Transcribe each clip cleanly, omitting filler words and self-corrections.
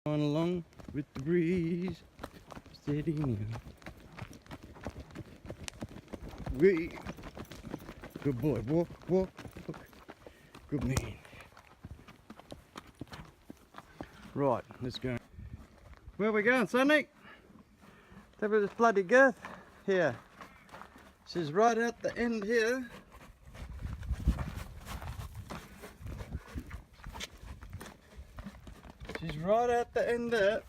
On along with the breeze, steady now. We, good boy, walk, walk, walk. Good man. Right, let's go. Where are we going, Sonny? Look at this bloody girth here. This is right at the end here. She's right at the end there.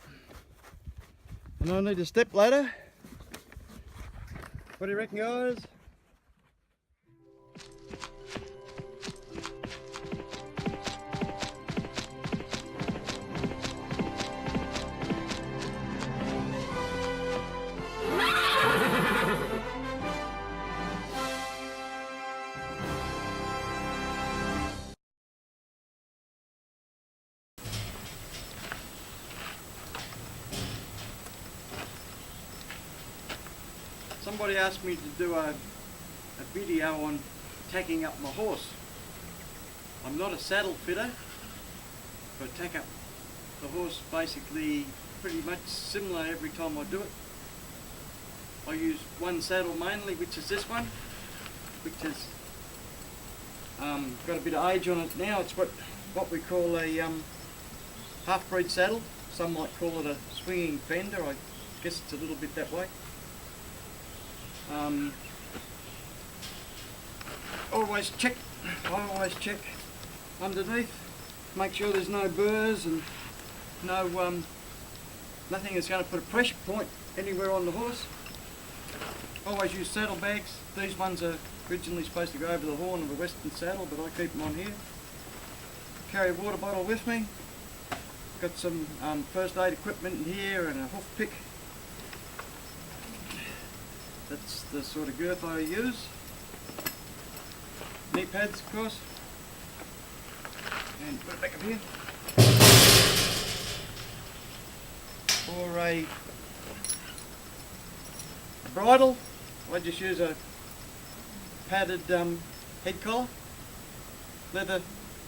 And I need a step ladder. What do you reckon, guys? Somebody asked me to do a video on tacking up my horse. I'm not a saddle fitter, but tack up the horse basically pretty much similar every time I do it. I use one saddle mainly, which is this one, which has got a bit of age on it now. It's what we call a half-breed saddle. Some might call it a swinging fender. I guess it's a little bit that way. I always check underneath, make sure there's no burrs and no nothing that's going to put a pressure point anywhere on the horse. Always use saddle bags. These ones are originally supposed to go over the horn of a western saddle, but I keep them on here. Carry a water bottle with me. Got some first aid equipment in here and a hoof pick. That's the sort of girth I use. Knee pads, of course. And put it back up here. For a bridle, I just use a padded head collar, leather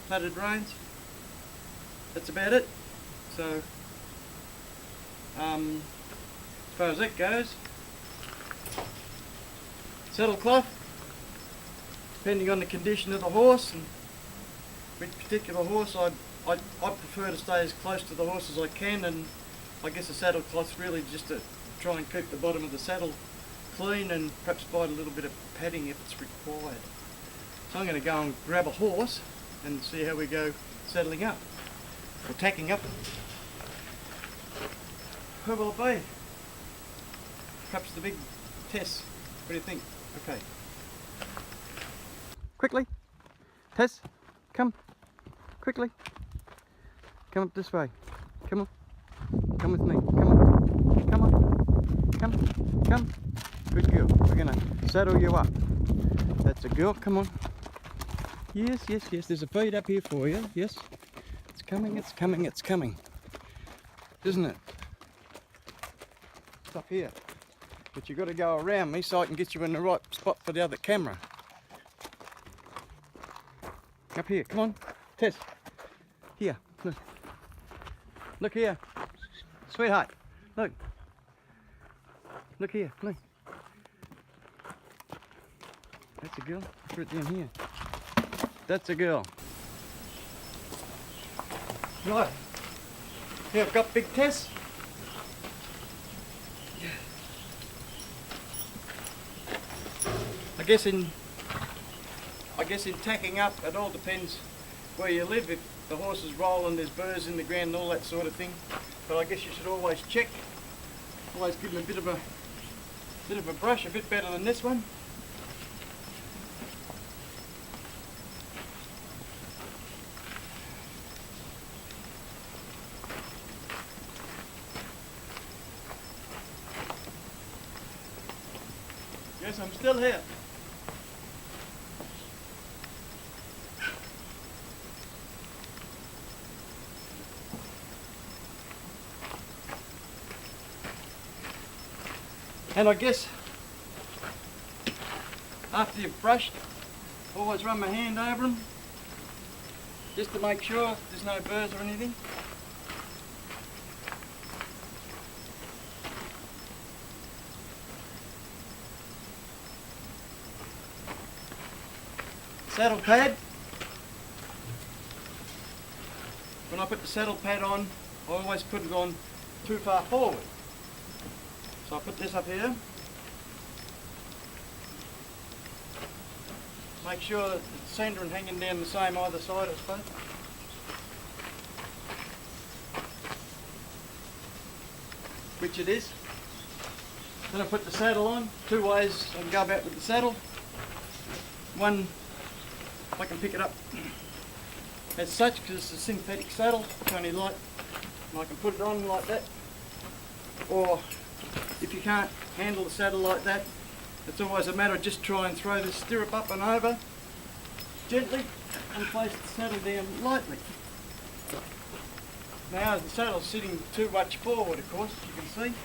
padded reins. That's about it. So, as far as that goes, saddle cloth, depending on the condition of the horse, and with particular horse I prefer to stay as close to the horse as I can, and I guess a saddle cloth's really just to try and keep the bottom of the saddle clean and perhaps provide a little bit of padding if it's required. So I'm going to go and grab a horse and see how we go saddling up, or tacking up. Where will it be? Perhaps the big Tess. What do you think? Okay. Quickly. Tess, come. Quickly. Come up this way. Come on. Come with me. Come on. Come on. Come. Come. Good girl. We're going to saddle you up. That's a girl. Come on. Yes, yes, yes. There's a feed up here for you. Yes. It's coming, it's coming, it's coming. Isn't it? It's up here. But you've got to go around me so I can get you in the right spot for the other camera. Up here, come on. Tess. Here, look. Look here. Sweetheart, look. Look here, look. That's a girl. Put it down here. That's a girl. Right. Here I've got Big Tess. I guess in tacking up, it all depends where you live. If the horse is rolling, there's burrs in the ground and all that sort of thing. But I guess you should always check. Always give them a bit of a brush, a bit better than this one. Yes, I'm still here. And I guess after you've brushed, always run my hand over them just to make sure there's no burrs or anything. saddle pad. When I put the saddle pad on, I always put it on too far forward. So I put this up here. Make sure that it's centre and hanging down the same either side, I suppose. Which it is. Then I put the saddle on. Two ways I can go about with the saddle. One, I can pick it up as such because it's a synthetic saddle, it's only light, and I can put it on like that. Or if you can't handle the saddle like that, it's always a matter of just try and throw this stirrup up and over gently and place the saddle down lightly. Now the saddle's sitting too much forward, of course, as you can see.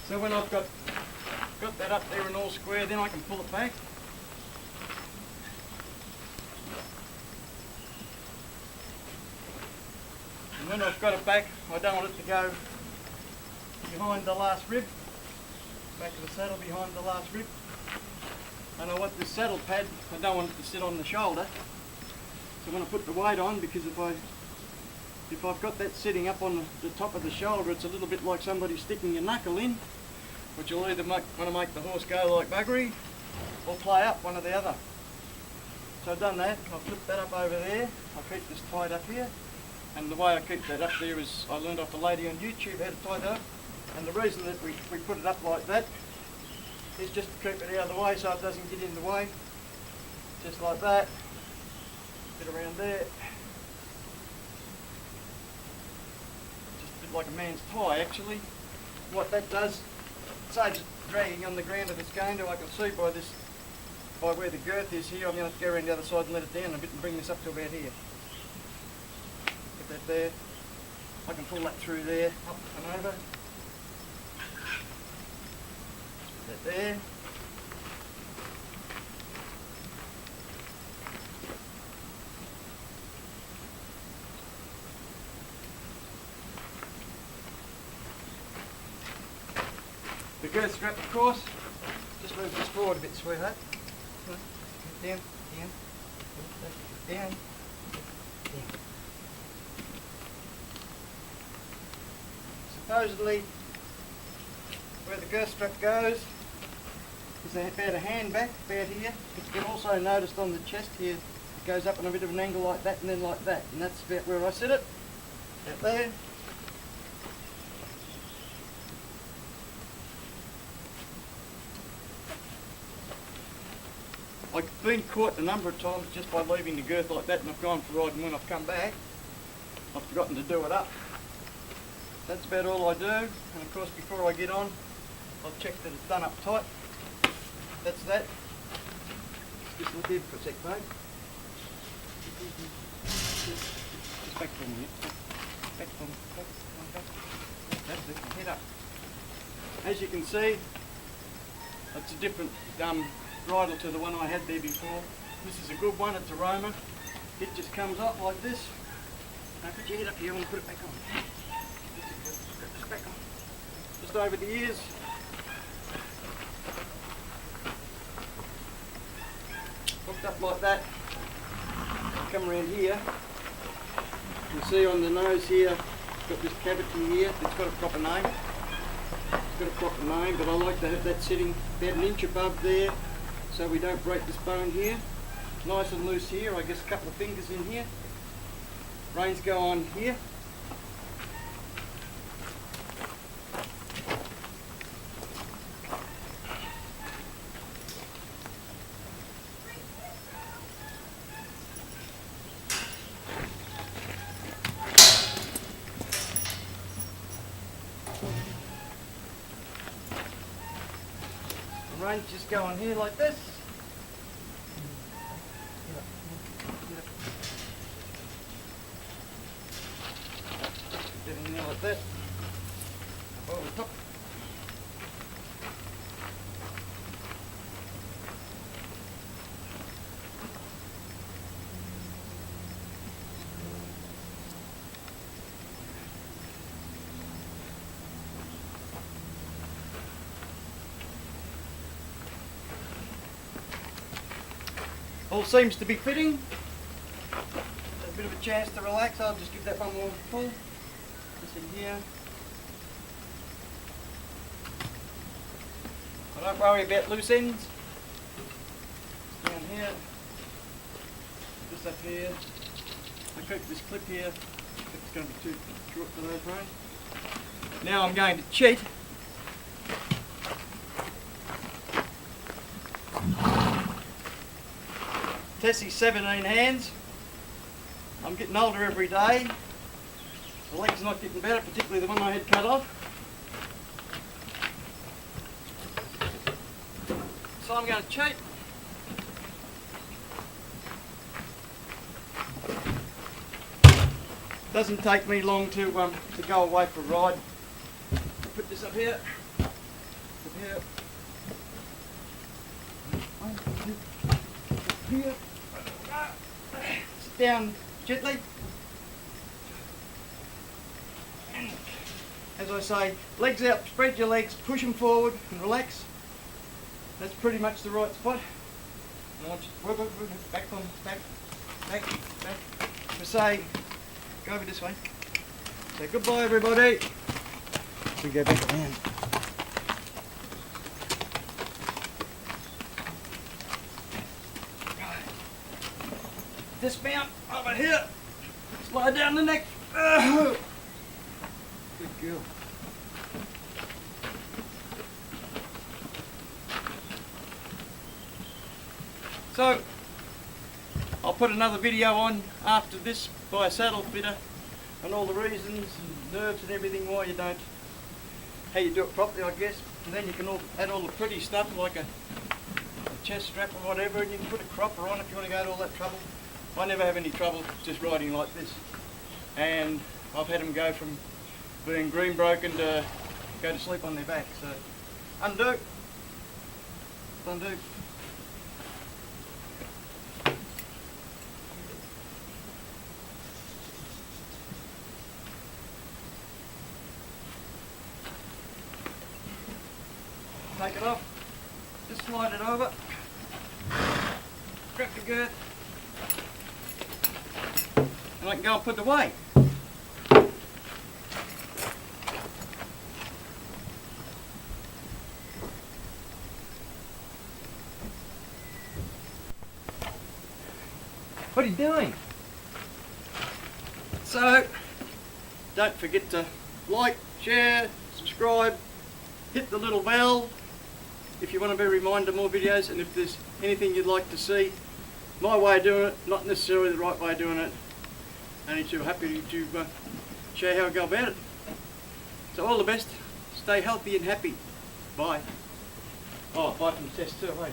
So when I've got that up there and all square, then I can pull it back. And when I've got it back, I don't want it to go behind the last rib, back of the saddle behind the last rib. And I want this saddle pad, I don't want it to sit on the shoulder. So when I put the weight on, because if I've got that sitting up on the top of the shoulder, it's a little bit like somebody sticking a knuckle in, which will either want to make the horse go like buggery or play up, one or the other. So I've done that, I've flipped that up over there, I keep this tied up here, and the way I keep that up there is I learned off a lady on YouTube how to tie that up, and the reason that we put it up like that is just to keep it out of the way so it doesn't get in the way, just like that, get around there. Like a man's tie actually. What that does, saves it dragging on the ground if it's going to. I can see by where the girth is here, I'm going to have to go around the other side and let it down a bit and bring this up to about here. Get that there. I can pull that through there, up and over. Put that there. The girth strap, of course, just move this forward a bit, sweetheart. Down, down, down, down. Supposedly, where the girth strap goes is about a hand back, about here. You can also notice on the chest here, it goes up on a bit of an angle like that and then like that. And that's about where I sit it, out there. I've been caught a number of times just by leaving the girth like that, and I've gone for a ride, and when I've come back I've forgotten to do it up. That's about all I do, and of course before I get on I'll check that it's done up tight. That's that. Just look here for a sec, mate. Just back for a minute. Back. That's it, head up. As you can see, it's a different bridle to the one I had there before. This is a good one, it's a Roma. It just comes up like this. Now put your head up here and put it back on. Just back on. Just over the ears. Hooked up like that. Come around here. You see on the nose here, it's got this cavity here. It's got a proper name. It's got a proper name, but I like to have that sitting about an inch above there, so we don't break this bone here. Nice and loose here, I guess a couple of fingers in here. Reins go on here. The reins just go on here like this. Get in there like that. Over the top. All seems to be fitting. A bit of a chance to relax. I'll just give that one more pull. This in here. I don't worry about loose ends. Down here. This up here. I keep this clip here. It's going to be too short for those ones. Now I'm going to cheat. Tessie's 17 hands. I'm getting older every day. The leg's not getting better, particularly the one I had cut off. So I'm going to cheat. Doesn't take me long to go away for a ride. I'll put this up here. Up here. One, two, up here. Sit down gently. And as I say, legs out, spread your legs, push them forward and relax. That's pretty much the right spot. And I want you to back on, back. To say, go over this way. Say goodbye everybody. We go back around. Dismount over here. Slide down the neck. Good girl. So, I'll put another video on after this by a saddle fitter and all the reasons and nerves and everything why you don't, how you do it properly I guess, and then you can add all the pretty stuff like a chest strap or whatever, and you can put a cropper on if you want to go to all that trouble. I never have any trouble just riding like this, and I've had them go from being green broken to go to sleep on their back. So undo. Take it off, just slide it over, grab the girth, and I can go and put it away. What are you doing? So, don't forget to like, share, subscribe, hit the little bell if you want to be reminded of more videos, and if there's anything you'd like to see, my way of doing it, not necessarily the right way of doing it, only too happy to share how I go about it. So all the best, stay healthy and happy. Bye. Oh, bye from Tess too, wait.